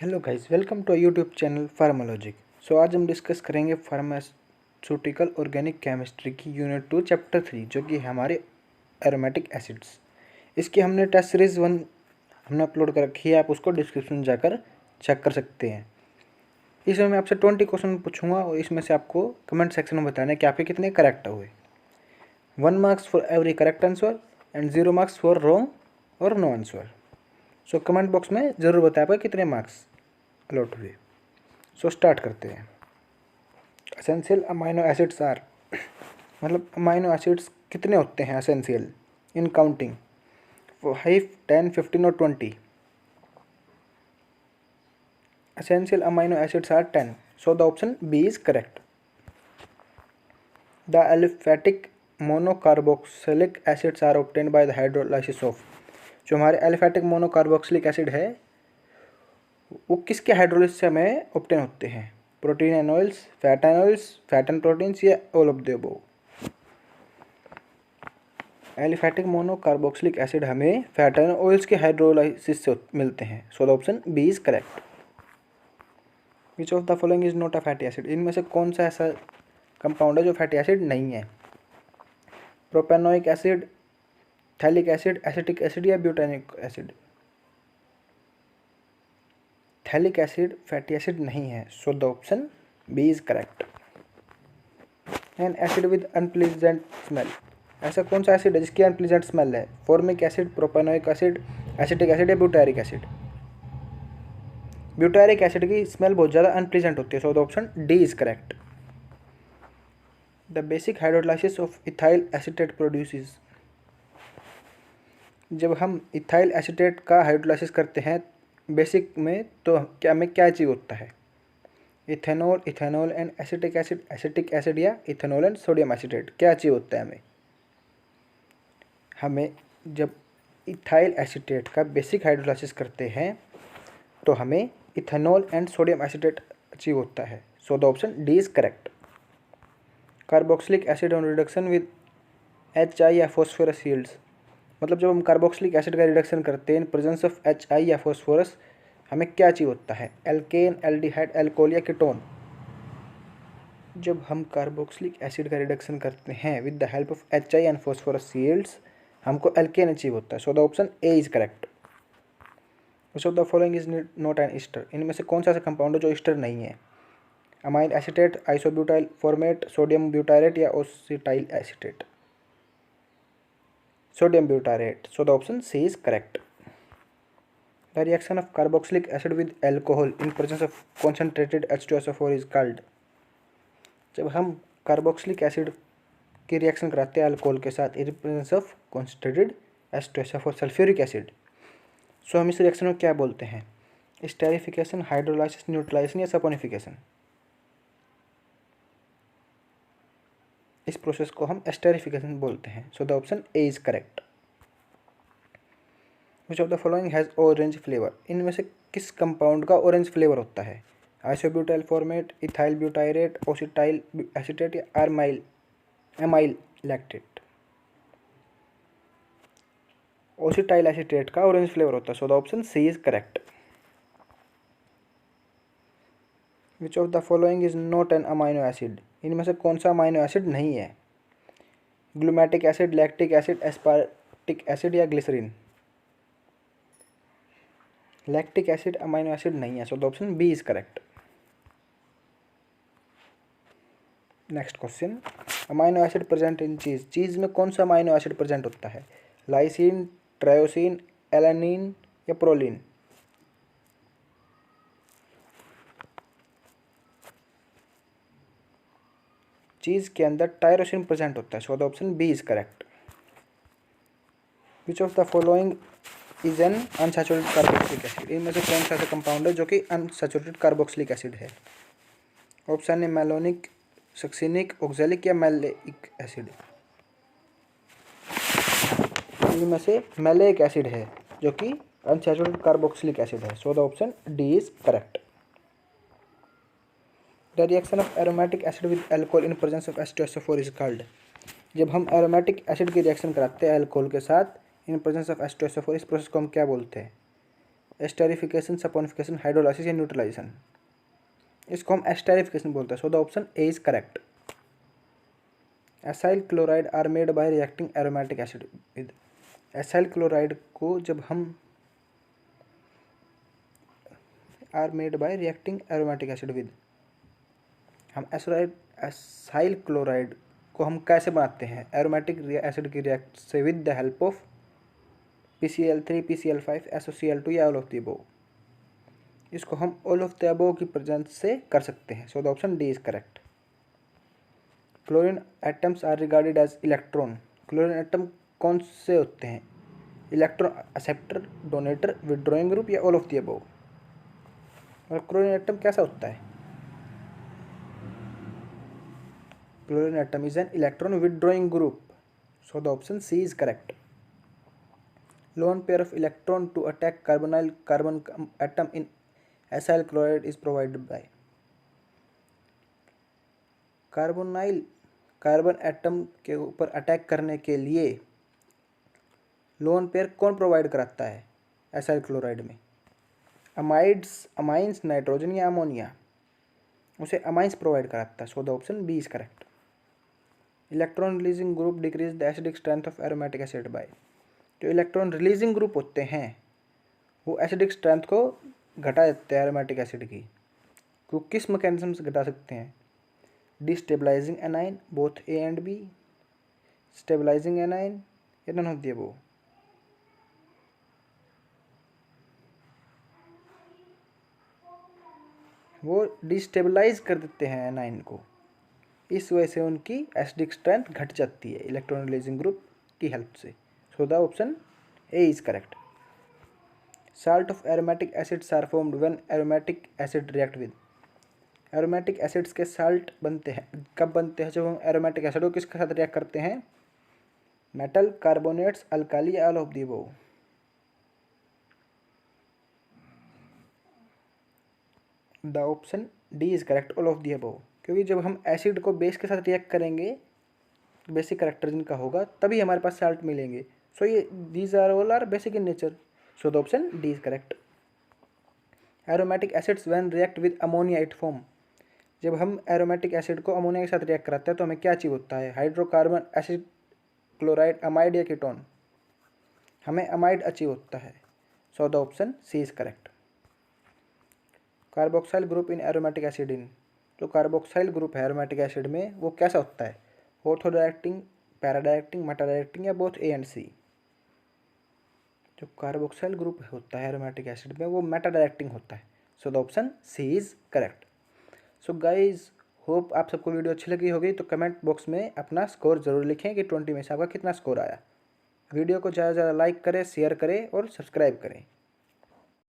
Hello guys, welcome to YouTube channel Pharmalogic. आज हम discuss करेंगे फार्मास्यूटिकल ऑर्गेनिक केमिस्ट्री की यूनिट 2 चैप्टर 3 जो कि हमारे एरोमेटिक एसिड्स। इसकी हमने टेस्ट सीरीज़ 1 हमने अपलोड कर रखी है, आप उसको डिस्क्रिप्शन में जाकर चेक कर सकते हैं। इसमें मैं आपसे 20 क्वेश्चन पूछूंगा और इसमें से आपको कमेंट सेक्शन में बताना है कि आपके कितने करेक्ट हुए। 1 marks for every correct answer and 0 marks for wrong और नो आंसर। कमेंट बॉक्स में ज़रूर बताएं आपके कितने मार्क्स अलॉट हुए। स्टार्ट करते हैं। एसेंशियल अमाइनो एसिड्स आर मतलब अमाइनो एसिड्स कितने होते हैं एसेंशियल इन काउंटिंग? 5, 10, 15 और 20। Essential amino acids are 10, so the option B is correct. The aliphatic monocarboxylic acids are obtained by the hydrolysis of. जो हमारे एलिफेटिक मोनोकार्बोक्सिलिक एसिड है वो किसके हाइड्रोलिसिस से हमें ऑब्टेन होते हैं? Protein and oils, fat and proteins या all of the above. Aliphatic monocarboxylic acid हमें फैट एंड ऑयल्स के हाइड्रोलाइसिस से मिलते हैं, so the option B is correct. Which of the following is not a fatty acid? इनमें से कौन सा ऐसा कंपाउंड है जो फैटी एसिड नहीं है? Propanoic acid, phthalic acid, acetic acid या butanoic acid. Phthalic acid fatty acid नहीं है, so the option B is correct. An acid with unpleasant smell, ऐसा कौन सा एसिड है जिसकी अनप्लीजेंट स्मेल है? Formic acid, propanoic acid, acetic acid या ब्यूटारिक एसिड। ब्यूटारिक एसिड की स्मेल बहुत ज़्यादा अनप्लीजेंट होती है, so the option D is correct. The basic hydrolysis of ethyl acetate produces. जब हम इथाइल एसीटेट का हाइड्रोलाइसिस करते हैं बेसिक में तो क्या हमें क्या अचीव होता है? Ethanol, ethanol and acetic acid, acetic acid या इथेनॉल एंड सोडियम एसीटेट, क्या अचीव होता है हमें जब इथाइल एसीटेट का बेसिक हाइड्रोलाइसिस करते हैं तो हमें ethanol and sodium acetate achieve होता है, so the option D is correct. Carboxylic acid on reduction with HI या फॉस्फोरस यील्ड्स, मतलब जब हम कार्बोक्सिलिक एसिड का रिडक्शन करते हैं इन प्रेजेंस ऑफ HI या फॉस्फोरस हमें क्या अचीव होता है? एल्केन, एल्डिहाइड, अल्कोहल या कीटोन। जब हम कार्बोक्सिलिक एसिड का रिडक्शन करते हैं with the help of HI and phosphorus yields हमको एल्केन अचीव होता है, so the option A is correct. Which of the following is not N Easter? इनमें से कौन सा ऐसा कंपाउंड है जो ईस्टर नहीं है? Amine acetate, isobutyl formate, sodium butyrate या octyl acetate. Sodium butyrate, so the option C is correct. The reaction of carboxylic acid with alcohol in presence of concentrated H2SO4 is called. जब हम carboxylic acid की reaction कराते हैं alcohol के साथ in presence of concentrated H2SO4 sulphuric acid, so हम इस reaction को क्या बोलते हैं? स्टेरिफिकेशन, हाइड्रोलाइसिस, न्यूट्रलाइजेशन या सपोनिफिकेशन। इस प्रोसेस को हम स्टेरिफिकेशन बोलते हैं, so the option A is correct. Which of the following has orange flavour? इनमें से किस कंपाउंड का ऑरेंज फ्लेवर होता है? Isobutyl formate, ethyl butyrate, octyl acetate या एमाइल लैक्टेट। ओसिटाइल एसीटेट का ऑरेंज फ्लेवर होता है, so the option C is correct. Which of the following is not an amino acid? इनमें से कौन सा अमाइनो एसिड नहीं है? Glutamic acid, lactic acid, aspartic acid या glycerine. Lactic acid amino acid नहीं है, so the option B is correct. Next question, amino acid present in cheese. Cheese में कौन सा अमाइनो एसिड प्रेजेंट होता है? लाइसिन, ट्रायोसिन, एलानिन या proline. Cheese के अंदर टायरोसिन प्रेजेंट होता है, so the option B is correct. Which of the following is an unsaturated carboxylic acid? इनमें से कौन सा ऐसा कंपाउंड है जो कि अनसैचुरेटेड कार्बोक्सिलिक एसिड है? Option A malonic, succinic, oxalic या मैलेइक एसिड। इनमें से मैलेइक एसिड है जो कि अनसैचुरेटेड कार्बोक्सिलिक एसिड है, so the option D is correct. The reaction of aromatic acid with alcohol in presence of H2SO4 is called. जब हम aromatic acid की रिएक्शन कराते हैं अल्कोहल के साथ इन प्रेजेंस ऑफ H2SO4 इस प्रोसेस को हम क्या बोलते हैं? एस्टेरिफिकेशन, सपोनिफिकेशन, हाइड्रोलाइसिस या न्यूट्रलाइजेशन, इसको हम एस्टेरिफिकेशन बोलते हैं। So the option A is correct. Acyl chloride are made by reacting aromatic acid with, acyl chloride को जब हम are made by reacting aromatic acid with, हम एसाइल क्लोराइड को हम कैसे बनाते हैं एरोमेटिक एसिड की रिएक्ट से with the help of PCl3, PCl5, SOCl2 या ऑल ऑफ द अबव, इसको हम ऑल ऑफ द अबव की प्रेजेंस से कर सकते हैं। So the option D is correct. Chlorine atoms are regarded as electron, chlorine atom कौन से होते हैं, electron acceptor, donator, withdrawing group या ऑल ऑफ द अबव। और क्लोरीन एटम कैसा होता है, chlorine atom is an electron withdrawing group. So the option C is correct. Lone pair of electron to attack carbonyl carbon atom in acyl chloride is provided by, carbonyl carbon atom के ऊपर attack करने के लिए lone pair कौन provide कराता है acyl chloride में, amines, nitrogen या अमोनिया, उसे अमाइंस प्रोवाइड कराता है। So the option B is correct. Electron releasing group decrease the acidic strength of aromatic acid by, जो इलेक्ट्रॉन रिलीजिंग ग्रुप होते हैं वो एसिडिक स्ट्रेंथ को घटा देते हैं एरोमेटिक एसिड की। वो किस मैकेनिज्म से घटा सकते हैं, destabilising anion, both A and B, stabilising anion या नन ऑफ द अबव। वो डिस्टेबलाइज कर देते हैं एनाइन को, इस वजह से उनकी एसिडिक स्ट्रेंथ घट जाती है इलेक्ट्रॉन रिलीजिंग ग्रुप की हेल्प से। So the option A is correct. Salt of aromatic acids are formed when aromatic acid react with, aromatic acids के salt बनते हैं कब बनते हैं, जब हम aromatic acid को किसके साथ रिएक्ट करते हैं, मेटल, कार्बोनेट्स, अल्काली या all of the above. The option D is correct, all of the above, क्योंकि जब हम एसिड को बेस के साथ रिएक्ट करेंगे, बेसिक करेक्टर जिनका होगा, तभी हमारे पास साल्ट मिलेंगे। सो ये these are all are basic in nature. So the option D is correct. Aromatic acids when react with ammonia it form, जब हम एरोमेटिक एसिड को अमोनिया के साथ रिएक्ट कराते हैं तो हमें क्या अचीव होता है, हाइड्रोकार्बन, एसिड, क्लोराइड, अमाइड या कीटोन, हमें अमाइड अचीव होता है। So the option C is correct. Carboxyl group in aromatic acid in, जो कार्बोक्साइल ग्रुप है एरोमेटिक एसिड में वो कैसा होता है, ऑर्थोडायरेक्टिंग, पैराडायरेक्टिंग, मेटाडायरेक्टिंग या बोथ ए एंड सी। जो कार्बोक्साइल ग्रुप होता है एरोमेटिक एसिड में वो मेटाडायरेक्टिंग होता है। So the option C is correct. So guys hope आप सबको वीडियो अच्छी लगी होगी, तो कमेंट बॉक्स में अपना स्कोर ज़रूर लिखें कि 20 में से आपका कितना स्कोर आया। वीडियो को ज़्यादा से ज़्यादा लाइक करें, शेयर करें और सब्सक्राइब करें।